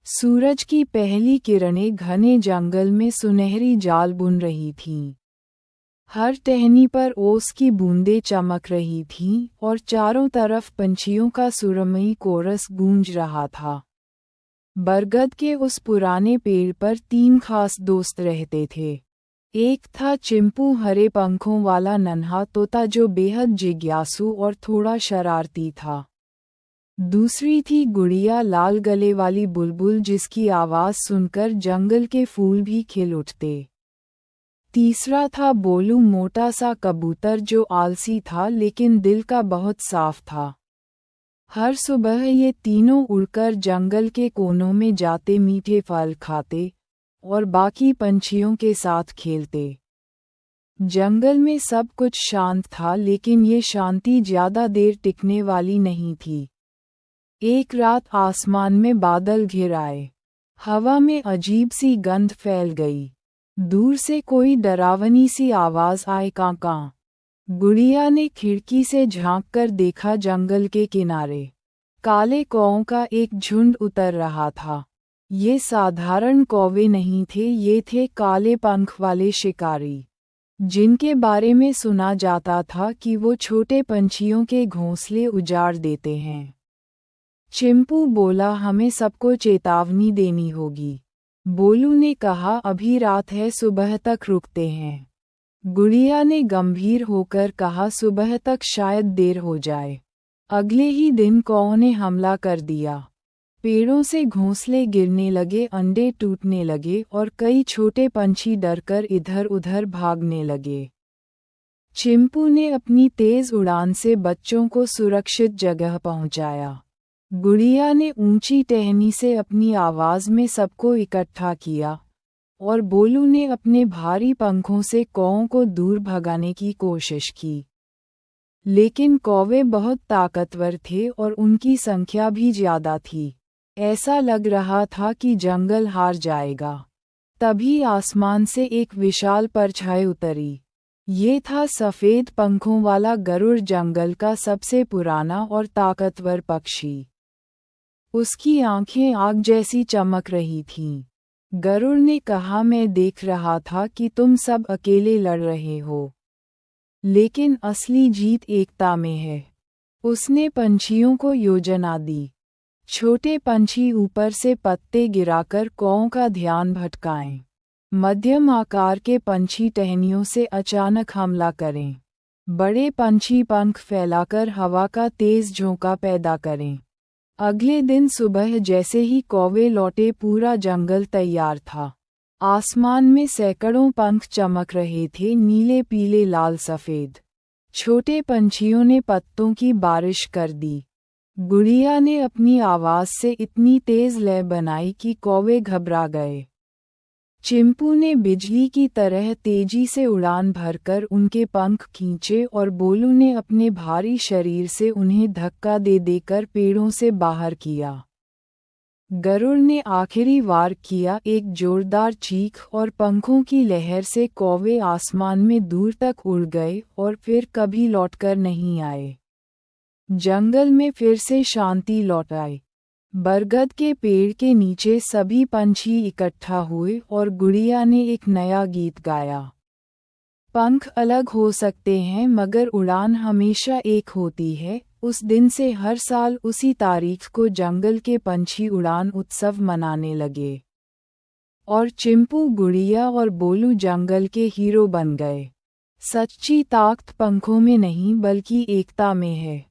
सूरज की पहली किरणें घने जंगल में सुनहरी जाल बुन रही थीं। हर टहनी पर ओस की बूंदें चमक रही थीं और चारों तरफ पंछियों का सुरमई कोरस गूंज रहा था। बरगद के उस पुराने पेड़ पर 3 खास दोस्त रहते थे। एक था चिंपू, हरे पंखों वाला नन्हा तोता जो बेहद जिज्ञासु और थोड़ा शरारती था। दूसरी थी गुड़िया, लाल गले वाली बुलबुल जिसकी आवाज़ सुनकर जंगल के फूल भी खिल उठते। तीसरा था बोलू, मोटा सा कबूतर जो आलसी था लेकिन दिल का बहुत साफ था। हर सुबह ये तीनों उड़कर जंगल के कोनों में जाते, मीठे फल खाते और बाकी पंछियों के साथ खेलते। जंगल में सब कुछ शांत था, लेकिन ये शांति ज़्यादा देर टिकने वाली नहीं थी। एक रात आसमान में बादल घिर आए। हवा में अजीब सी गंध फैल गई। दूर से कोई डरावनी सी आवाज़ आई, कां कां। गुड़िया ने खिड़की से झांककर देखा। जंगल के किनारे काले कौओं का एक झुंड उतर रहा था। ये साधारण कौवे नहीं थे, ये थे काले पंख वाले शिकारी, जिनके बारे में सुना जाता था कि वो छोटे पंछियों के घोंसले उजाड़ देते हैं। चिंपू बोला, हमें सबको चेतावनी देनी होगी। बोलू ने कहा, अभी रात है, सुबह तक रुकते हैं। गुड़िया ने गंभीर होकर कहा, सुबह तक शायद देर हो जाए। अगले ही दिन कौओं ने हमला कर दिया। पेड़ों से घोंसले गिरने लगे, अंडे टूटने लगे और कई छोटे पंछी डरकर इधर उधर भागने लगे। चिंपू ने अपनी तेज उड़ान से बच्चों को सुरक्षित जगह पहुंचाया। गुड़िया ने ऊंची टहनी से अपनी आवाज़ में सबको इकट्ठा किया और बोलू ने अपने भारी पंखों से कौओं को दूर भगाने की कोशिश की। लेकिन कौवे बहुत ताकतवर थे और उनकी संख्या भी ज़्यादा थी। ऐसा लग रहा था कि जंगल हार जाएगा। तभी आसमान से एक विशाल परछाई उतरी। ये था सफ़ेद पंखों वाला गरुड़, जंगल का सबसे पुराना और ताकतवर पक्षी। उसकी आंखें आग जैसी चमक रही थीं। गरुड़ ने कहा, मैं देख रहा था कि तुम सब अकेले लड़ रहे हो, लेकिन असली जीत एकता में है। उसने पंछियों को योजना दी। छोटे पंछी ऊपर से पत्ते गिराकर कौओं का ध्यान भटकाएं। मध्यम आकार के पंछी टहनियों से अचानक हमला करें। बड़े पंछी पंख फैलाकर हवा का तेज झोंका पैदा करें। अगले दिन सुबह जैसे ही कौवे लौटे, पूरा जंगल तैयार था। आसमान में सैकड़ों पंख चमक रहे थे, नीले, पीले, लाल, सफ़ेद। छोटे पंछियों ने पत्तों की बारिश कर दी। गुड़िया ने अपनी आवाज़ से इतनी तेज़ लय बनाई कि कौवे घबरा गए। चिंपू ने बिजली की तरह तेजी से उड़ान भरकर उनके पंख खींचे और बोलू ने अपने भारी शरीर से उन्हें धक्का दे देकर पेड़ों से बाहर किया। गरुड़ ने आखिरी वार किया। एक जोरदार चीख और पंखों की लहर से कौवे आसमान में दूर तक उड़ गए और फिर कभी लौटकर नहीं आए। जंगल में फिर से शांति लौट आई। बरगद के पेड़ के नीचे सभी पंछी इकट्ठा हुए और गुड़िया ने एक नया गीत गाया। पंख अलग हो सकते हैं मगर उड़ान हमेशा एक होती है। उस दिन से हर साल उसी तारीख को जंगल के पंछी उड़ान उत्सव मनाने लगे। और चिंपू, गुड़िया और बोलू जंगल के हीरो बन गए। सच्ची ताकत पंखों में नहीं बल्कि एकता में है।